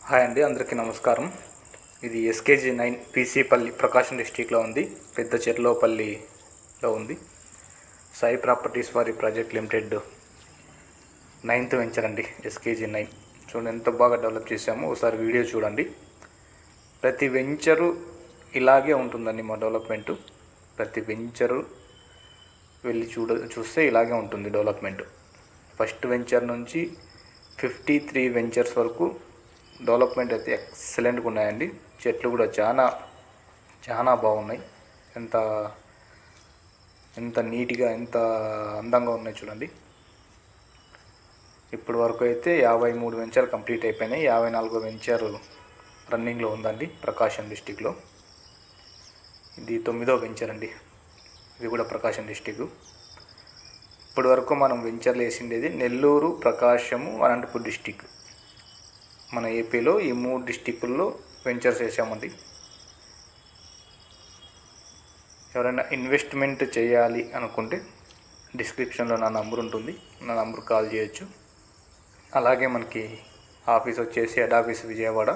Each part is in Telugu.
హాయ్ అండి, అందరికీ నమస్కారం. ఇది SKG9 పీసీపల్లి ప్రకాశం డిస్టిక్లో ఉంది. పెద్ద చెర్లోపల్లిలో ఉంది. సాయి ప్రాపర్టీస్ వారి ప్రాజెక్ట్ లిమిటెడ్ 9th వెంచర్ అండి. SKG9 చూడండి ఎంత బాగా డెవలప్ చేసామో. ఒకసారి వీడియో చూడండి. ప్రతి వెంచరు ఇలాగే ఉంటుందండి. మా డెవలప్మెంటు ప్రతి వెంచరు వెళ్ళి చూస్తే ఇలాగే ఉంటుంది డెవలప్మెంట్. ఫస్ట్ వెంచర్ నుంచి 53 వెంచర్స్ వరకు డెవలప్మెంట్ అయితే ఎక్సలెంట్గా ఉన్నాయండి. చెట్లు కూడా చాలా బాగున్నాయి. ఎంత నీట్గా ఎంత అందంగా ఉన్నాయి చూడండి. ఇప్పటి వరకు అయితే 53 వెంచర్ కంప్లీట్ అయిపోయినాయి. 54వ వెంచర్ రన్నింగ్లో ఉందండి ప్రకాశం డిస్టిక్లో. ఇది 9వ వెంచర్ అండి. ఇది కూడా ప్రకాశం డిస్టిక్. ఇప్పటి వరకు మనం వెంచర్లు వేసిండేది నెల్లూరు, ప్రకాశము, అనంతపూర్ డిస్టిక్. మన ఏపీలో ఈ 3 డిస్టిక్కుల్లో వెంచర్స్ వేసామండి. ఎవరైనా ఇన్వెస్ట్మెంట్ చేయాలి అనుకుంటే డిస్క్రిప్షన్లో నా నంబర్ ఉంటుంది. నా నంబర్ కాల్ చేయొచ్చు. అలాగే మనకి ఆఫీస్ వచ్చేసి హెడ్ ఆఫీస్ విజయవాడ,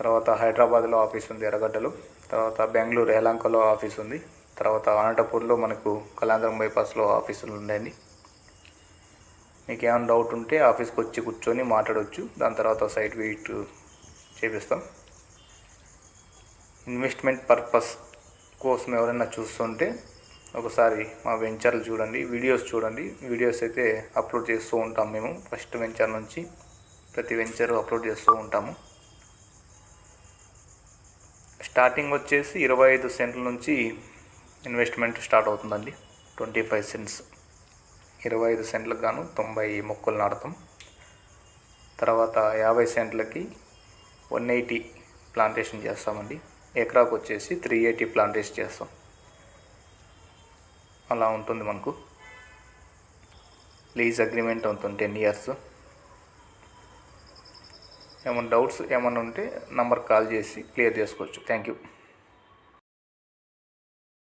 తర్వాత హైదరాబాద్లో ఆఫీస్ ఉంది ఎర్రగడ్డలో, తర్వాత బెంగళూరు యలహంకలో ఆఫీస్ ఉంది, తర్వాత అనంతపూర్లో మనకు కళ్యాణదుర్గం బైపాస్లో ఆఫీసులు ఉన్నాయండి. మీకు ఏమైనా డౌట్ ఉంటే ఆఫీస్కి వచ్చి కూర్చొని మాట్లాడవచ్చు. దాని తర్వాత సైట్ విజిట్ చేపిస్తాం. ఇన్వెస్ట్మెంట్ పర్పస్ కోసం ఎవరైనా చూస్తుంటే ఒకసారి మా వెంచర్లు చూడండి, వీడియోస్ చూడండి. వీడియోస్ అయితే అప్లోడ్ చేస్తూ ఉంటాం మేము. ఫస్ట్ వెంచర్ నుంచి ప్రతి వెంచర్ అప్లోడ్ చేస్తూ ఉంటాము. స్టార్టింగ్ వచ్చేసి 25 సెంట్ల నుంచి ఇన్వెస్ట్మెంట్ స్టార్ట్ అవుతుందండి. 25 సెంట్స్ 25 సెంట్లకు గాను 90 మొక్కలు నాటుతాం. తర్వాత 50 సెంట్లకి 180 ప్లాంటేషన్ చేస్తామండి. ఎకరాకు వచ్చేసి 380 ప్లాంటేషన్ చేస్తాం. అలా ఉంటుంది మనకు. లీజ్ అగ్రిమెంట్ ఉంటుంది 10 years. ఏమైనా డౌట్స్ ఏమైనా ఉంటే నంబర్ కాల్ చేసి క్లియర్ చేసుకోవచ్చు. Thank you.